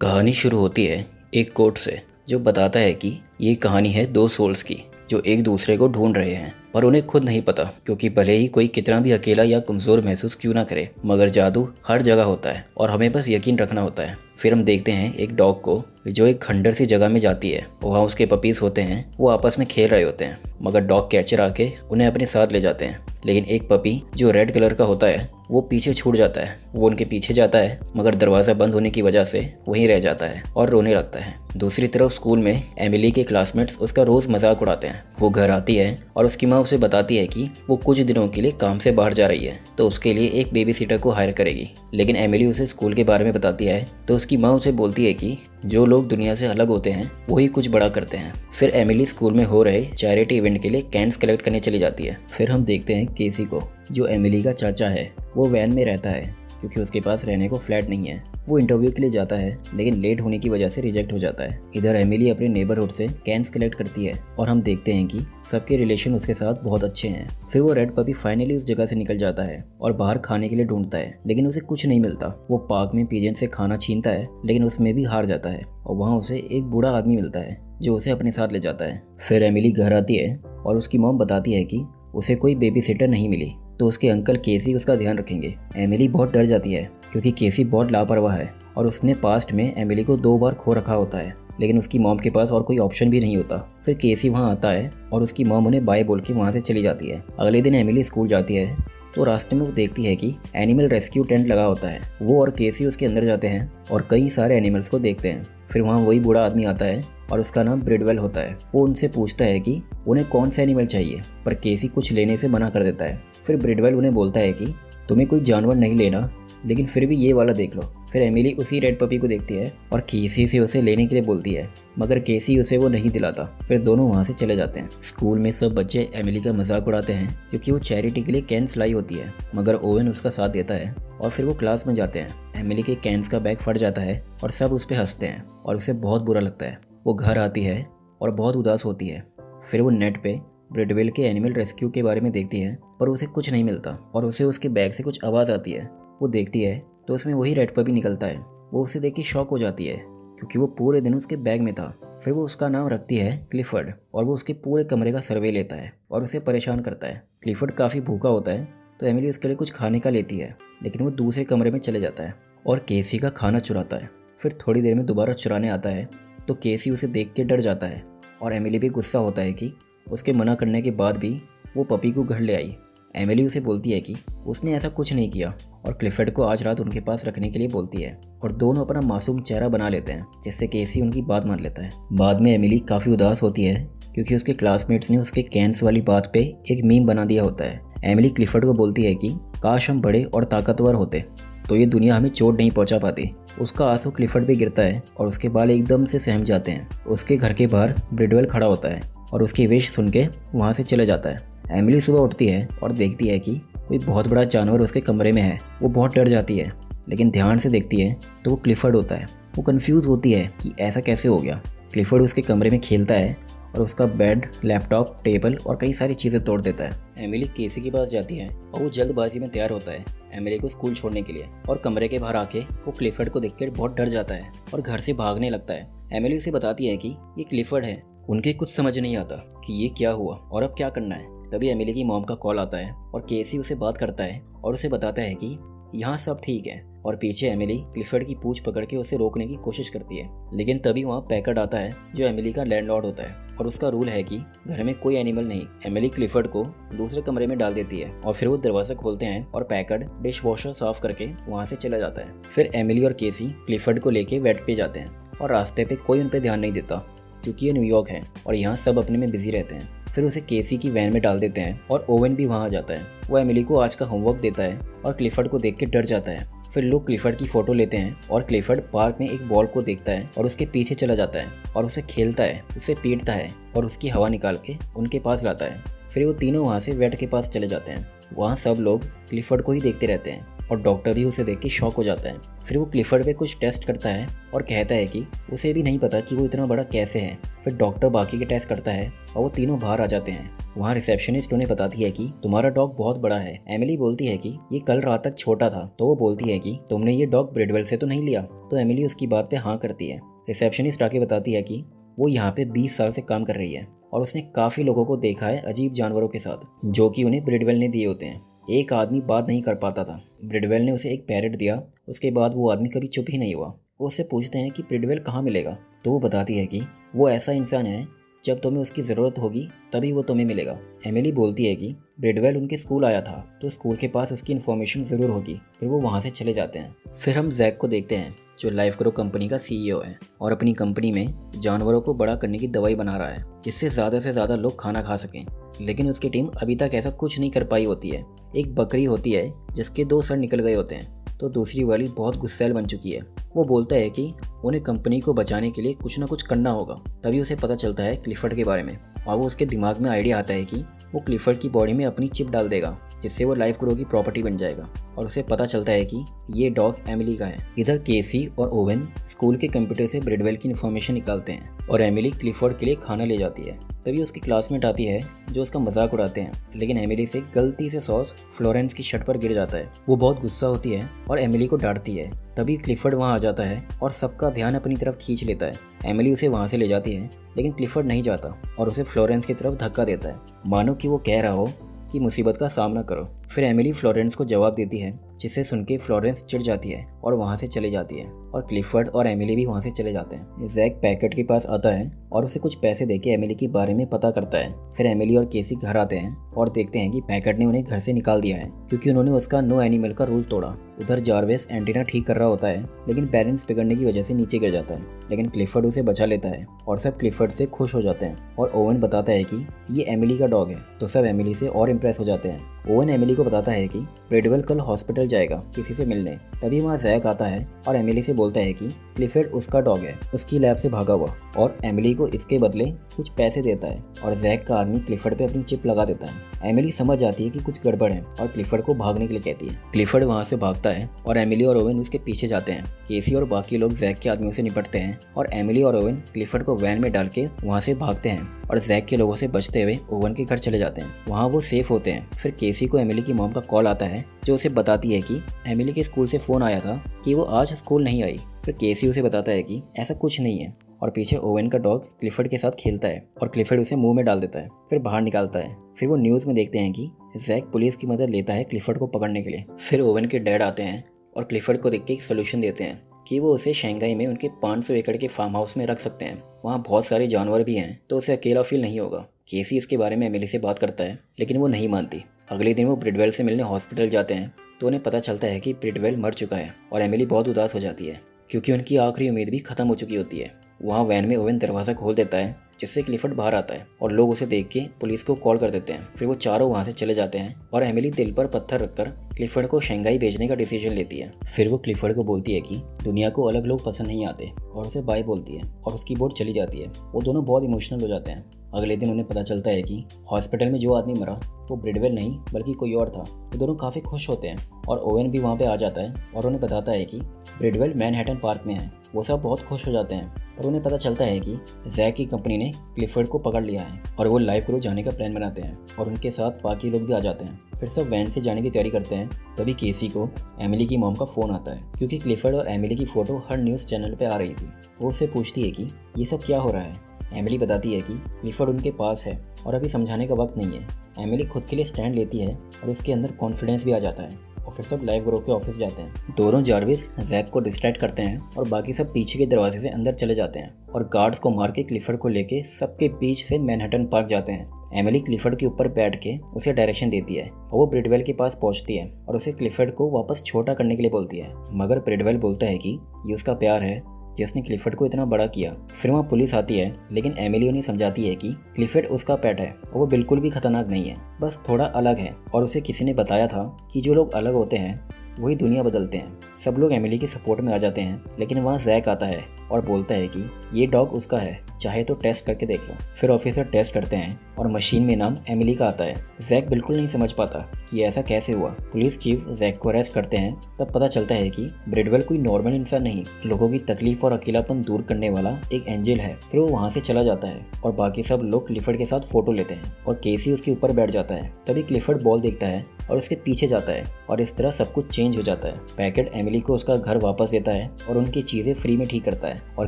कहानी शुरू होती है एक कोट से जो बताता है कि ये कहानी है दो सोल्स की जो एक दूसरे को ढूंढ रहे हैं पर उन्हें खुद नहीं पता, क्योंकि भले ही कोई कितना भी अकेला या कमज़ोर महसूस क्यों ना करे, मगर जादू हर जगह होता है और हमें बस यकीन रखना होता है। फिर हम देखते हैं एक डॉग को जो एक खंडर सी जगह में जाती है। वहाँ उसके पपीज होते हैं, वो आपस में खेल रहे होते हैं, मगर डॉग कैचर आके उन्हें अपने साथ ले जाते हैं। लेकिन एक पपी जो रेड कलर का होता है वो पीछे छूट जाता है। वो उनके पीछे जाता है मगर दरवाज़ा बंद होने की वजह से वहीं रह जाता है और रोने लगता है। दूसरी तरफ स्कूल में एमिली के क्लासमेट्स उसका रोज़ मजाक उड़ाते हैं। वो घर आती है और उसकी माँ उसे बताती है कि वो कुछ दिनों के लिए काम से बाहर जा रही है तो उसके लिए एक बेबी सीटर को हायर करेगी। लेकिन एमिली उसे स्कूल के बारे में बताती है तो उसकी माँ उसे बोलती है कि जो लोग दुनिया से अलग होते हैं वही कुछ बड़ा करते हैं। फिर एमिली स्कूल में हो रहे चैरिटी इवेंट के लिए कैंस कलेक्ट करने चली जाती है। फिर हम देखते हैं केसी को जो एमिली का चाचा है। वो वैन में रहता है क्योंकि उसके पास रहने को फ्लैट नहीं है। वो इंटरव्यू के लिए जाता है लेकिन लेट होने की वजह से रिजेक्ट हो जाता है। इधर एमिली अपने नेबरहुड से कैंस कलेक्ट करती है और हम देखते हैं कि सबके रिलेशन उसके साथ बहुत अच्छे हैं। फिर वो रेड पपी फाइनली उस जगह से निकल जाता है और बाहर खाने के लिए ढूंढता है, लेकिन उसे कुछ नहीं मिलता। वो पार्क में पिजन से खाना छीनता है लेकिन उसमें भी हार जाता है और वहाँ उसे एक बूढ़ा आदमी मिलता है जो उसे अपने साथ ले जाता है। फिर एमिली घर आती है और उसकी मॉम बताती है कि उसे कोई बेबी सिटर नहीं मिली तो उसके अंकल केसी उसका ध्यान रखेंगे। एमिली बहुत डर जाती है क्योंकि केसी बहुत लापरवाह है और उसने पास्ट में एमिली को 2 बार खो रखा होता है, लेकिन उसकी मॉम के पास और कोई ऑप्शन भी नहीं होता। फिर केसी वहाँ आता है और उसकी मॉम उन्हें बाय बोल के वहाँ से चली जाती है। अगले दिन एमिली स्कूल जाती है तो रास्ते में वो देखती है कि एनिमल रेस्क्यू टेंट लगा होता है। वो और केसी उसके अंदर जाते हैं और कई सारे एनिमल्स को देखते हैं। फिर वहाँ वही बूढ़ा आदमी आता है और उसका नाम ब्रिडवेल होता है। वो उनसे पूछता है कि उन्हें कौन सा एनिमल चाहिए, पर केसी कुछ लेने से मना कर देता है। फिर ब्रिडवेल उन्हें बोलता है कि तुम्हें कोई जानवर नहीं लेना, लेकिन फिर भी ये वाला देख लो। फिर एमिली उसी रेड पपी को देखती है और केसी से उसे लेने के लिए बोलती है, मगर केसी उसे वो नहीं दिलाता। फिर दोनों वहाँ से चले जाते हैं। स्कूल में सब बच्चे एमिली का मजाक उड़ाते हैं क्योंकि वो चैरिटी के लिए कैंस लाई होती है, मगर ओवन उसका साथ देता है और फिर वो क्लास में जाते हैं। एमिली के कैंस का बैग फट जाता है और सब उस पर हंसते हैं और उसे बहुत बुरा लगता है। वो घर आती है और बहुत उदास होती है। फिर वो नेट पे ब्रिडवेल के एनिमल रेस्क्यू के बारे में देखती है पर उसे कुछ नहीं मिलता और उसे उसके बैग से कुछ आवाज़ आती है। वो देखती है तो उसमें वही रेड पपी निकलता है। वो उसे देख के शॉक हो जाती है क्योंकि वो पूरे दिन उसके बैग में था। फिर वो उसका नाम रखती है क्लिफर्ड और वो उसके पूरे कमरे का सर्वे लेता है और उसे परेशान करता है। क्लिफर्ड काफ़ी भूखा होता है तो एमिली उसके लिए कुछ खाने का लेती है, लेकिन वो दूसरे कमरे में चले जाता है और केसी का खाना चुराता है। फिर थोड़ी देर में दोबारा चुराने आता है तो केसी उसे देख के डर जाता है और एमिली भी गुस्सा होता है कि उसके मना करने के बाद भी वो पपी को घर ले आई। एमिली उसे बोलती है कि उसने ऐसा कुछ नहीं किया और क्लिफर्ड को आज रात उनके पास रखने के लिए बोलती है और दोनों अपना मासूम चेहरा बना लेते हैं, जिससे केसी उनकी बात मान लेता है। बाद में एमिली काफ़ी उदास होती है क्योंकि उसके क्लासमेट्स ने उसके कैंस वाली बात पे एक मीम बना दिया होता है। एमिली क्लिफर्ड को बोलती है कि काश हम बड़े और ताकतवर होते तो ये दुनिया हमें चोट नहीं पहुंचा पाती। उसका आंसू क्लिफर्ड पे गिरता है और उसके बाल एकदम से सहम जाते हैं। उसके घर के बाहर ब्रिडवेल खड़ा होता है और उसकी विश सुन के वहाँ से चले जाता है। एमिली सुबह उठती है और देखती है कि कोई बहुत बड़ा जानवर उसके कमरे में है। वो बहुत डर जाती है, लेकिन ध्यान से देखती है तो वो क्लिफर्ड होता है। वो कंफ्यूज होती है कि ऐसा कैसे हो गया। क्लिफर्ड उसके कमरे में खेलता है और उसका बेड, लैपटॉप, टेबल और कई सारी चीज़ें तोड़ देता है। एमिली केसी के पास जाती है और वो जल्दबाजी में तैयार होता है एमिली को स्कूल छोड़ने के लिए, और कमरे के बाहर आके वो क्लिफर्ड को देखकर बहुत डर जाता है और घर से भागने लगता है। एमिली उसे बताती है कि ये क्लिफर्ड है। उनके कुछ समझ नहीं आता कि ये क्या हुआ और अब क्या करना है। तभी एमिली की मॉम का कॉल आता है और केसी उसे बात करता है और उसे बताता है कि यहाँ सब ठीक है, और पीछे एमिली क्लिफर्ड की पूंछ पकड़ के उसे रोकने की कोशिश करती है। लेकिन तभी वहाँ पैकर्ड आता है जो एमिली का लैंडलॉर्ड होता है और उसका रूल है कि घर में कोई एनिमल नहीं। एमिली क्लिफर्ड को दूसरे कमरे में डाल देती है और फिर वो दरवाजा खोलते हैं और पैकर्ड डिश वॉशर साफ करके वहाँ से चला जाता है। फिर एमिली और केसी क्लिफर्ड को लेके वेट पे जाते हैं और रास्ते पे कोई उन पे ध्यान नहीं देता क्योंकि ये न्यूयॉर्क है और यहाँ सब अपने में बिजी रहते हैं। फिर उसे केसी की वैन में डाल देते हैं और ओवन भी वहाँ आ जाता है। वो एमिली को आज का होमवर्क देता है और क्लिफर्ड को देख के डर जाता है। फिर लोग क्लिफर्ड की फोटो लेते हैं और क्लिफर्ड पार्क में एक बॉल को देखता है और उसके पीछे चला जाता है और उसे खेलता है, उसे पीटता है और उसकी हवा निकाल के उनके पास लाता है। फिर वो तीनों वहाँ से वेट के पास चले जाते हैं। वहाँ सब लोग क्लिफर्ड को ही देखते रहते हैं और डॉक्टर भी उसे देख के शॉक हो जाता है। फिर वो क्लिफर्ड पे कुछ टेस्ट करता है और कहता है कि उसे भी नहीं पता कि वो इतना बड़ा कैसे है। फिर डॉक्टर बाकी के टेस्ट करता है और वो तीनों बाहर आ जाते हैं। वहाँ रिसेप्शनिस्ट उन्हें बताती है कि तुम्हारा डॉग बहुत बड़ा है। एमिली बोलती है कि ये कल रात तक छोटा था। तो वो बोलती है कि तुमने ये डॉग ब्रिडवेल से तो नहीं लिया। तो एमिली उसकी बात पे हाँ करती है। रिसेप्शनिस्ट आके बताती है कि वो यहाँ पे 20 साल से काम कर रही है और उसने काफ़ी लोगों को देखा है अजीब जानवरों के साथ, जो कि उन्हें ब्रिडवेल ने दिए होते हैं। एक आदमी बात नहीं कर पाता था, ब्रिडवेल ने उसे एक पैरेट दिया। उसके बाद वो आदमी कभी चुप ही नहीं हुआ। वो उससे पूछते हैं कि ब्रिडवेल कहाँ मिलेगा। तो वो बताती है कि वो ऐसा इंसान है, जब तुम्हें उसकी ज़रूरत होगी तभी वो तुम्हें मिलेगा। एमिली बोलती है कि ब्रिडवेल उनके स्कूल आया था तो स्कूल के पास उसकी इन्फॉर्मेशन ज़रूर होगी। फिर वो वहाँ से चले जाते हैं। फिर हम जैक को देखते हैं, जो लाइफ ग्रो कंपनी का CEO है और अपनी कंपनी में जानवरों को बड़ा करने की दवाई बना रहा है, जिससे ज़्यादा से ज़्यादा लोग खाना खा सकें। लेकिन उसकी टीम अभी तक ऐसा कुछ नहीं कर पाई होती है। एक बकरी होती है जिसके 2 सर निकल गए होते हैं, तो दूसरी वाली बहुत गुस्सैल बन चुकी है। वो बोलता है कि उन्हें कंपनी को बचाने के लिए कुछ ना कुछ करना होगा। तभी उसे पता चलता है क्लिफर्ड के बारे में और वो उसके दिमाग में आइडिया आता है कि वो क्लिफर्ड की बॉडी में अपनी चिप डाल देगा, जिससे वो लाइफ ग्रो की प्रॉपर्टी बन जाएगा। और उसे पता चलता है कि ये डॉग एमिली का है। इधर केसी और ओवेन स्कूल के कंप्यूटर से ब्रिडवेल की इन्फॉर्मेशन निकालते हैं और एमिली क्लिफर्ड के लिए खाना ले जाती है। तभी उसकी क्लासमेट आती है जो उसका मजाक उड़ाते हैं, लेकिन एमिली से गलती से सॉस फ्लोरेंस की शर्ट पर गिर जाता है। वो बहुत गुस्सा होती है और एमिली को डांटती है। तभी क्लिफर्ड वहाँ आ जाता है और सबका ध्यान अपनी तरफ खींच लेता है। एमिली उसे वहाँ से ले जाती है, लेकिन क्लिफर्ड नहीं जाता और उसे फ्लोरेंस की तरफ धक्का देता है, मानो कि वो कह रहा हो कि मुसीबत का सामना करो। फिर एमिली फ्लोरेंस को जवाब देती है, जिसे सुन के फ्लोरेंस चिढ़ जाती है और वहाँ से चली जाती है और क्लिफर्ड और एमिली भी वहाँ से चले जाते हैं। जैक पैकेट के पास आता है और उसे कुछ पैसे देके एमिली के बारे में पता करता है। फिर एमिली और केसी घर आते हैं और देखते हैं कि पैकेट ने उन्हें घर से निकाल दिया है, क्योंकि उन्होंने उसका नो एनिमल का रूल तोड़ा। उधर जारवेस एंटीना ठीक कर रहा होता है, लेकिन बैलेंस बिगड़ने की वजह से नीचे गिर जाता है, लेकिन क्लिफर्ड उसे बचा लेता है और सब क्लिफर्ड से खुश हो जाते हैं। और ओवन बताता है कि ये एमिली का डॉग है, तो सब एमिली से और इम्प्रेस हो जाते हैं। ओवन एमिली को बताता है कि ब्रिडवेल कल हॉस्पिटल जाएगा किसी से मिलने। तभी वहाँ जैक आता है और एमिली से बोलता है कि क्लिफर्ड उसका डॉग है, उसकी लैब से भागा हुआ, और एमिली को इसके बदले कुछ पैसे देता है और जैक का आदमी क्लिफर्ड पे अपनी चिप लगा देता है। एमिली समझ जाती है कि कुछ गड़बड़ है और क्लिफर्ड को भागने के लिए कहती है। क्लिफर्ड वहाँ से भागता है और एमिली और ओवन उसके पीछे जाते हैं। केसी और बाकी लोग जैक के आदमियों से निपटते हैं और एमिली और ओवन क्लिफर्ड को वैन में डाल के वहाँ से भागते हैं और जैक के लोगों से बचते हुए ओवन के घर चले जाते हैं। वहाँ वो सेफ होते हैं। फिर केसी को एमिली की मॉम का कॉल आता है, जो उसे बताती है कि एमिली के स्कूल से फ़ोन आया था कि वो आज स्कूल नहीं आई। फिर केसी उसे बताता है कि ऐसा कुछ नहीं है और पीछे ओवन का डॉग क्लिफर्ड के साथ खेलता है और क्लिफर्ड उसे मुंह में डाल देता है, फिर बाहर निकालता है। फिर वो न्यूज़ में देखते हैं कि जैक पुलिस की मदद लेता है क्लिफर्ड को पकड़ने के लिए। फिर ओवन के डैड आते हैं और क्लिफर्ड को देख के एक सोल्यूशन देते हैं कि वो उसे शंघाई में उनके 500 एकड़ के फार्म हाउस में रख सकते हैं। वहाँ बहुत सारे जानवर भी हैं, तो उसे अकेला फील नहीं होगा। केसी इसके बारे में एमिली से बात करता है, लेकिन वो नहीं मानती। अगले दिन वो ब्रिडवेल से मिलने हॉस्पिटल जाते हैं, तो उन्हें पता चलता है कि ब्रिडवेल मर चुका है और एमिली बहुत उदास हो जाती है, क्योंकि उनकी आखिरी उम्मीद भी खत्म हो चुकी होती है। वहाँ वैन में ओवन दरवाज़ा खोल देता है, जिससे क्लिफर्ड बाहर आता है और लोग उसे देख के पुलिस को कॉल कर देते हैं। फिर वो चारों वहाँ से चले जाते हैं और एमिली दिल पर पत्थर रखकर क्लिफर्ड को शंघाई भेजने का डिसीजन लेती है। फिर वो क्लिफर्ड को बोलती है कि दुनिया को अलग लोग पसंद नहीं आते और उसे बाय बोलती है और उसकी बोट चली जाती है। वो दोनों बहुत इमोशनल हो जाते हैं। अगले दिन उन्हें पता चलता है कि हॉस्पिटल में जो आदमी मरा वो ब्रिडवेल नहीं बल्कि कोई और था। वो दोनों काफ़ी खुश होते हैं और ओवन भी वहाँ पे आ जाता है और उन्हें बताता है कि ब्रिडवेल मैनहट्टन पार्क में है। वो सब बहुत खुश हो जाते हैं, पर उन्हें पता चलता है कि जैक की कंपनी ने क्लिफर्ड को पकड़ लिया है और वो लाइफ ग्रो जाने का प्लान बनाते हैं और उनके साथ बाकी लोग भी आ जाते हैं। फिर सब वैन से जाने की तैयारी करते हैं। तभी केसी को एमिली की मॉम का फ़ोन आता है, क्योंकि क्लिफर्ड और एमिली की फ़ोटो हर न्यूज़ चैनल पर आ रही थी। वो उससे पूछती है कि ये सब क्या हो रहा है। एमिली बताती है कि क्लिफर्ड उनके पास है और अभी समझाने का वक्त नहीं है। एमिली खुद के लिए स्टैंड लेती है और उसके अंदर कॉन्फिडेंस भी आ जाता है और फिर सब लाइफ ग्रो के ऑफिस जाते हैं। दोनों जारविस जैक को डिस्ट्रैक्ट करते हैं और बाकी सब पीछे के दरवाजे से अंदर चले जाते हैं और गार्ड्स को मार के क्लिफर्ड को लेके सबके बीच से मैनहट्टन पार्क जाते हैं। एमिली क्लिफर्ड के ऊपर बैठ के उसे डायरेक्शन देती है और वो ब्रिडवेल के पास पहुंचती है और उसे क्लिफर्ड को वापस छोटा करने के लिए बोलती है, मगर ब्रिडवेल बोलता है कि ये उसका प्यार है जिसने क्लिफर्ड को इतना बड़ा किया। फिर वहाँ पुलिस आती है, लेकिन एमिली उन्हें समझाती है कि क्लिफर्ड उसका पेट है और वो बिल्कुल भी खतरनाक नहीं है, बस थोड़ा अलग है। और उसे किसी ने बताया था कि जो लोग अलग होते हैं वही दुनिया बदलते हैं। सब लोग एमिली के सपोर्ट में आ जाते हैं, लेकिन वहाँ जैक आता है और बोलता है कि ये डॉग उसका है, चाहे तो टेस्ट करके देख लो। फिर ऑफिसर टेस्ट करते हैं और मशीन में नाम एमिली का आता है। जैक बिल्कुल नहीं समझ पाता कि ऐसा कैसे हुआ। पुलिस चीफ जैक को अरेस्ट करते हैं। तब पता चलता है कि ब्रिडवेल कोई नॉर्मल इंसान नहीं, लोगों की तकलीफ और अकेलापन दूर करने वाला एक एंजल है। फिर वो वहाँ से चला जाता है और बाकी सब लोग क्लिफर्ड के साथ फोटो लेते हैं और केसी उसके ऊपर बैठ जाता है। तभी क्लिफर्ड बॉल देखता है और उसके पीछे जाता है और इस तरह सब कुछ चेंज हो जाता है। पैकेट एमिली को उसका घर वापस देता है और उनकी चीज़ें फ्री में ठीक करता है और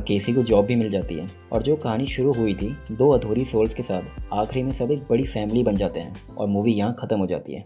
केसी को जॉब भी मिल जाती है। और जो कहानी शुरू हुई थी 2 अधूरी सोल्स के साथ, आखिरी में सब एक बड़ी फैमिली बन जाते हैं और मूवी यहाँ खत्म हो जाती है।